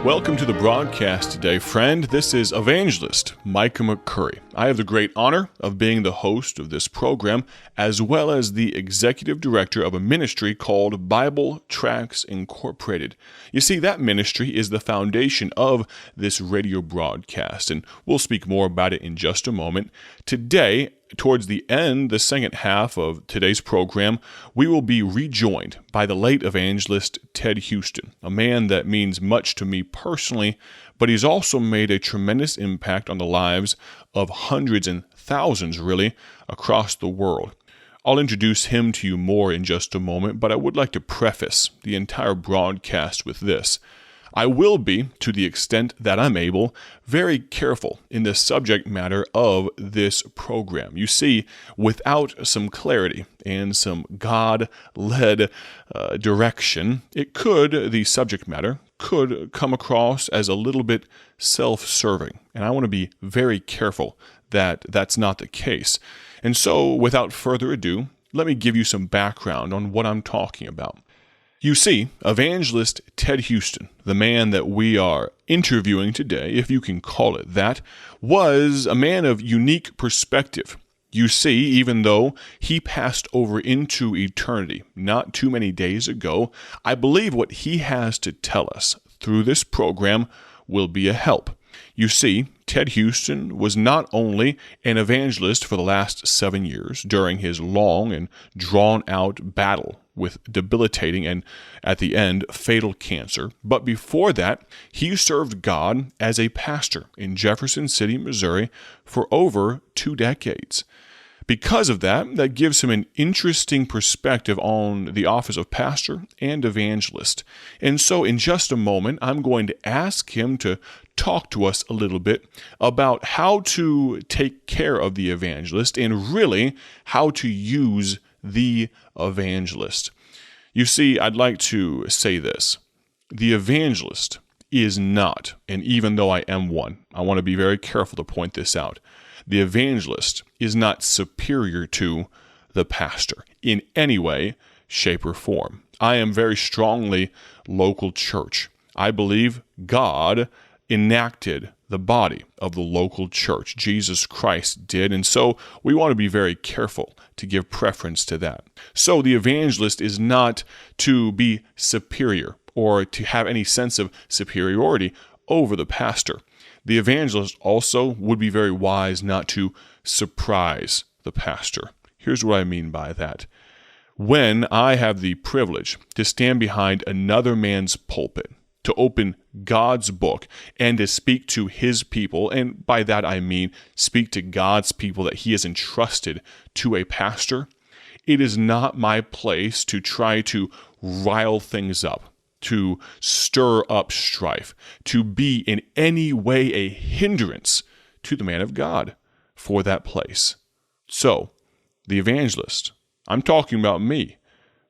Welcome to the broadcast today, friend. This is Evangelist Micah McCurry. I have the great honor of being the host of this program, as well as the executive director of a ministry called Bible Tracts Incorporated. You see, that ministry is the foundation of this radio broadcast, and we'll speak more about it in just a moment. Today, towards the end, the second half of today's program, we will be rejoined by the late evangelist Ted Huston, a man that means much to me personally, but he's also made a tremendous impact on the lives of hundreds and thousands, really, across the world. I'll introduce him to you more in just a moment, but I would like to preface the entire broadcast with this. I will be, to the extent that I'm able, very careful in the subject matter of this program. You see, without some clarity and some God-led direction, the subject matter could come across as a little bit self-serving. And I want to be very careful that that's not the case. And so, without further ado, let me give you some background on what I'm talking about. You see, evangelist Ted Huston, the man that we are interviewing today, if you can call it that, was a man of unique perspective. You see, even though he passed over into eternity not too many days ago, I believe what he has to tell us through this program will be a help. You see, Ted Huston was not only an evangelist for the last 7 years during his long and drawn-out battle with debilitating and, at the end, fatal cancer, but before that, he served God as a pastor in Jefferson City, Missouri, for over 2 decades. Because of that, that gives him an interesting perspective on the office of pastor and evangelist. And so in just a moment, I'm going to ask him to talk to us a little bit about how to take care of the evangelist and really how to use the evangelist. You see, I'd like to say this. The evangelist is not, and even though I am one, I want to be very careful to point this out. The evangelist is not superior to the pastor in any way, shape, or form. I am very strongly local church. I believe God enacted the body of the local church. Jesus Christ did, and so we want to be very careful to give preference to that. So the evangelist is not to be superior or to have any sense of superiority over the pastor. The evangelist also would be very wise not to surprise the pastor. Here's what I mean by that. When I have the privilege to stand behind another man's pulpit, to open God's book and to speak to his people, and by that I mean speak to God's people that he has entrusted to a pastor, it is not my place to try to rile things up, to stir up strife, to be in any way a hindrance to the man of God for that place. So, the evangelist, I'm talking about me.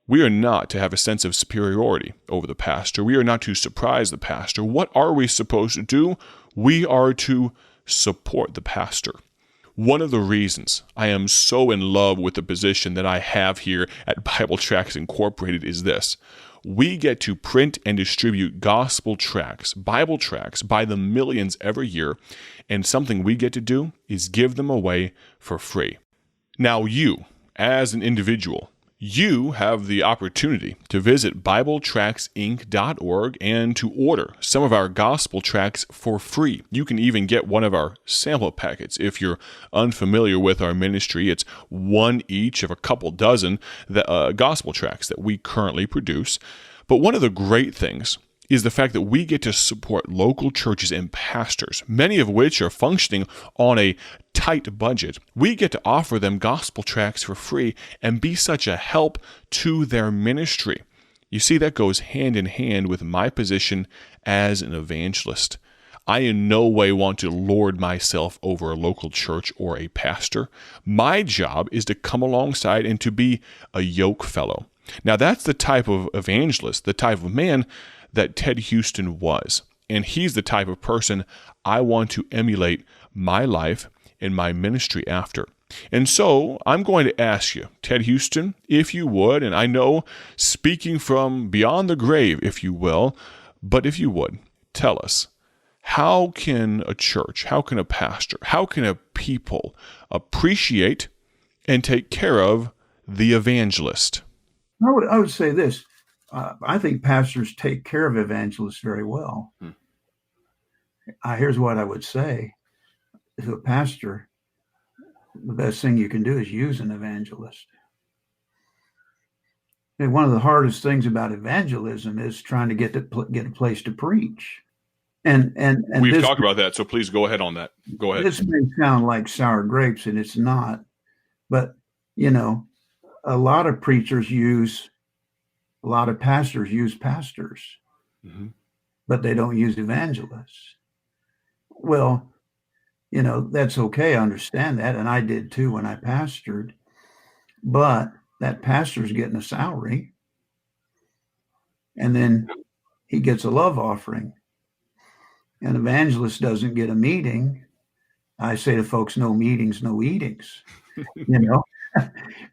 We are not to have a sense of superiority over the pastor. We are not to surprise the pastor. What are we supposed to do? We are to support the pastor. One of the reasons I am so in love with the position that I have here at Bible Tracts Incorporated is this. We get to print and distribute gospel tracts, Bible tracts, by the millions every year, and something we get to do is give them away for free. Now you, as an individual, you have the opportunity to visit BibleTractsInc.org and to order some of our gospel tracts for free. You can even get one of our sample packets. If you're unfamiliar with our ministry, it's one each of a couple dozen gospel tracts that we currently produce. But one of the great things is the fact that we get to support local churches and pastors, many of which are functioning on a tight budget. We get to offer them gospel tracts for free and be such a help to their ministry. You see, that goes hand in hand with my position as an evangelist. I in no way want to lord myself over a local church or a pastor. My job is to come alongside and to be a yoke fellow. Now, that's the type of evangelist, the type of man that Ted Huston was. And he's the type of person I want to emulate my life and my ministry after. And so I'm going to ask you, Ted Huston, if you would, and I know speaking from beyond the grave, if you will, but if you would, tell us, how can a church, how can a pastor, how can a people appreciate and take care of the evangelist? I would say this. I think pastors take care of evangelists very well. Here's what I would say to a pastor: the best thing you can do is use an evangelist. And one of the hardest things about evangelism is trying to get a place to preach. And We've this talked about that, so please go ahead on that. Go ahead. this may sound like sour grapes, and it's not. But you know, a lot of pastors use pastors, Mm-hmm. but they don't use evangelists. Well, that's okay. I understand that. And I did too when I pastored. But that pastor's getting a salary, and then he gets a love offering. An evangelist doesn't get a meeting. I say to folks, no meetings, no eatings, and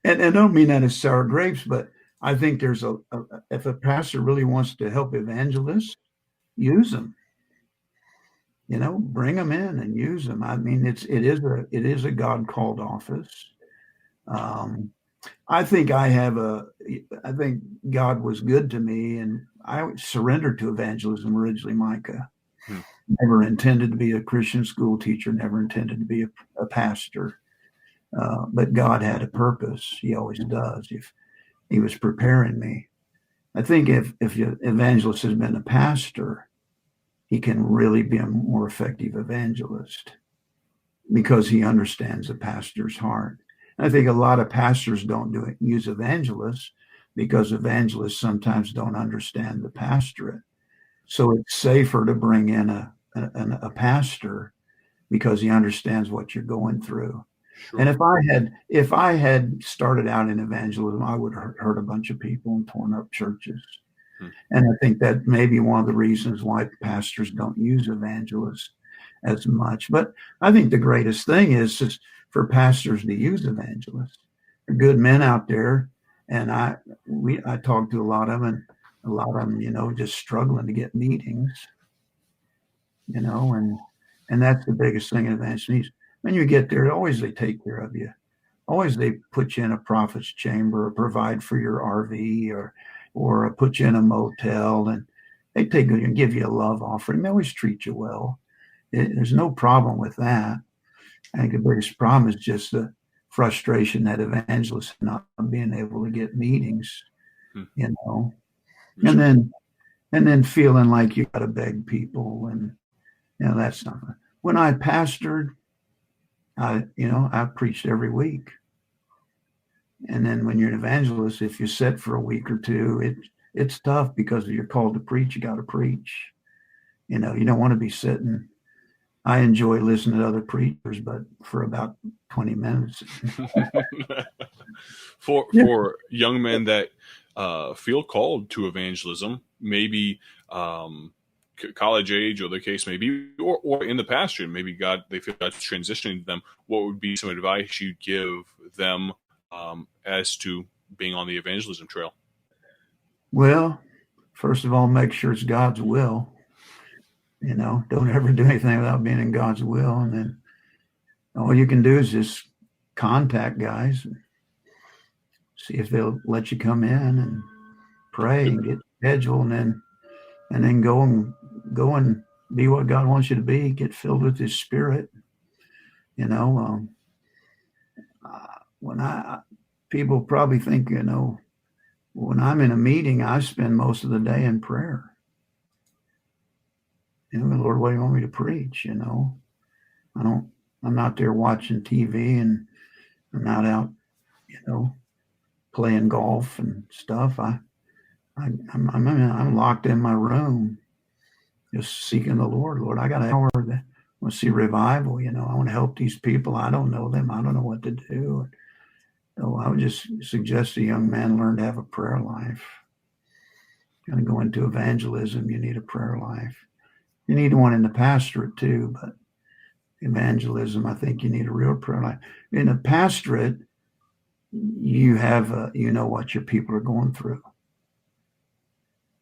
I don't mean that as sour grapes, but I think there's if a pastor really wants to help evangelists, use them. Bring them in and use them. I mean, it is a God called office. I think God was good to me, and I surrendered to evangelism originally, Micah. Never intended to be a Christian school teacher, never intended to be a pastor. But God had a purpose. He always does. If he was preparing me. I think if an evangelist has been a pastor, he can really be a more effective evangelist because he understands the pastor's heart. I think a lot of pastors don't use evangelists because evangelists sometimes don't understand the pastorate. So it's safer to bring in a pastor because he understands what you're going through. Sure. And if I had started out in evangelism, I would have hurt a bunch of people and torn up churches. And I think that may be one of the reasons why pastors don't use evangelists as much. But I think the greatest thing is for pastors to use evangelists. There are good men out there, and I talked to a lot of them, and a lot of them, just struggling to get meetings, and that's the biggest thing in evangelism. When you get there, always they take care of you. Always they put you in a prophet's chamber, or provide for your RV, or put you in a motel, and they take you and give you a love offering. They always treat you well. There's no problem with that. I think the biggest problem is just the frustration that evangelists not being able to get meetings, and then feeling like you got to beg people, and that's not. When I pastored, I preached every week. And then when you're an evangelist, if you sit for a week or two, it's tough because you're called to preach. You got to preach. You don't want to be sitting. I enjoy listening to other preachers, but for about 20 minutes. For young men that feel called to evangelism, maybe college age or the case may be, or in the pastorate, maybe they feel God's transitioning them. What would be some advice you'd give them as to being on the evangelism trail? Well, first of all, make sure it's God's will. Don't ever do anything without being in God's will. And then all you can do is just contact guys and see if they'll let you come in and pray and get scheduled, and then go and be what God wants you to be. Get filled with His Spirit. People probably think, when I'm in a meeting, I spend most of the day in prayer. Lord, what do you want me to preach? I'm not there watching TV, and I'm not out, playing golf and stuff. I'm locked in my room, just seeking the Lord. Lord, I got an hour that I want to see revival. I want to help these people. I don't know them. I don't know what to do. So I would just suggest a young man learn to have a prayer life. Going to go into evangelism, you need a prayer life. You need one in the pastorate too, but evangelism, I think you need a real prayer life. In a pastorate, you have what your people are going through.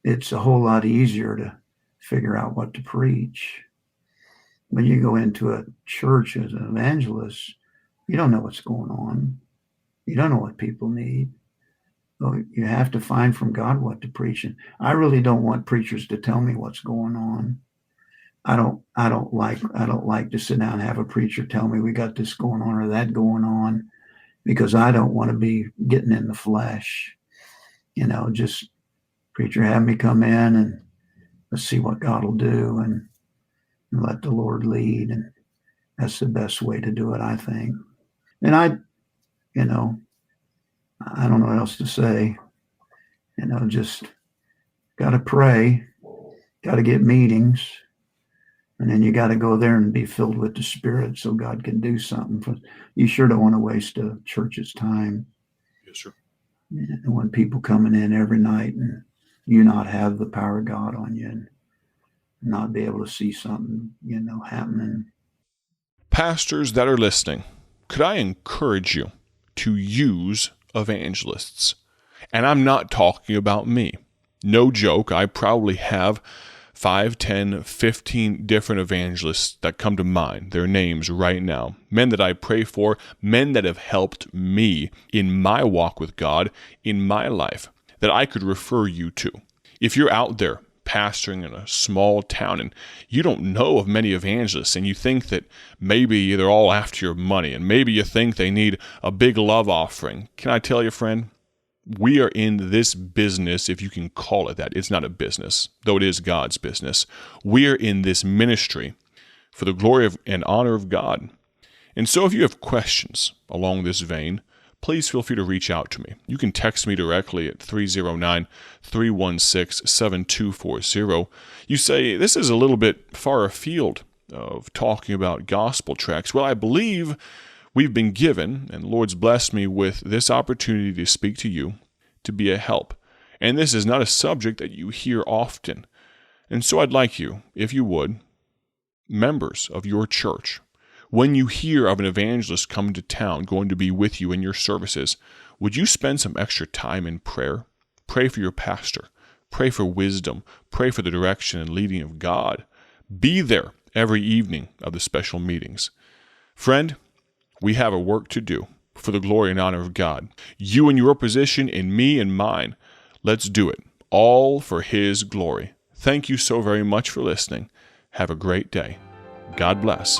It's a whole lot easier to figure out what to preach. When you go into a church as an evangelist, you don't know what's going on. You don't know what people need. So you have to find from God what to preach. And I really don't want preachers to tell me what's going on. I don't like to sit down and have a preacher tell me we got this going on or that going on, because I don't want to be getting in the flesh. Just preacher, have me come in and let's see what God will do and let the Lord lead. And that's the best way to do it, I think. And I don't know what else to say. Just got to pray, got to get meetings, and then you got to go there and be filled with the Spirit so God can do something. You sure don't want to waste a church's time. Yes, sir. And when people coming in every night and you not have the power of God on you and not be able to see something, happening. Pastors that are listening, could I encourage you to use evangelists? And I'm not talking about me. No joke, I probably have 5, 10, 15 different evangelists that come to mind, their names right now. Men that I pray for, men that have helped me in my walk with God, in my life, that I could refer you to. If you're out there pastoring in a small town and you don't know of many evangelists and you think that maybe they're all after your money and maybe you think they need a big love offering, can I tell you, friend, we are in this business, if you can call it that. It's not a business, though it is God's business. We are in this ministry for the glory and honor of God. And so if you have questions along this vein, please feel free to reach out to me. You can text me directly at 309-316-7240. You say, this is a little bit far afield of talking about gospel tracts. Well, I believe we've been given, and the Lord's blessed me with this opportunity to speak to you, to be a help. And this is not a subject that you hear often. And so I'd like you, if you would, members of your church, when you hear of an evangelist coming to town, going to be with you in your services, would you spend some extra time in prayer? Pray for your pastor. Pray for wisdom. Pray for the direction and leading of God. Be there every evening of the special meetings. Friend, we have a work to do for the glory and honor of God. You in your position, and me in mine. Let's do it, all for His glory. Thank you so very much for listening. Have a great day. God bless.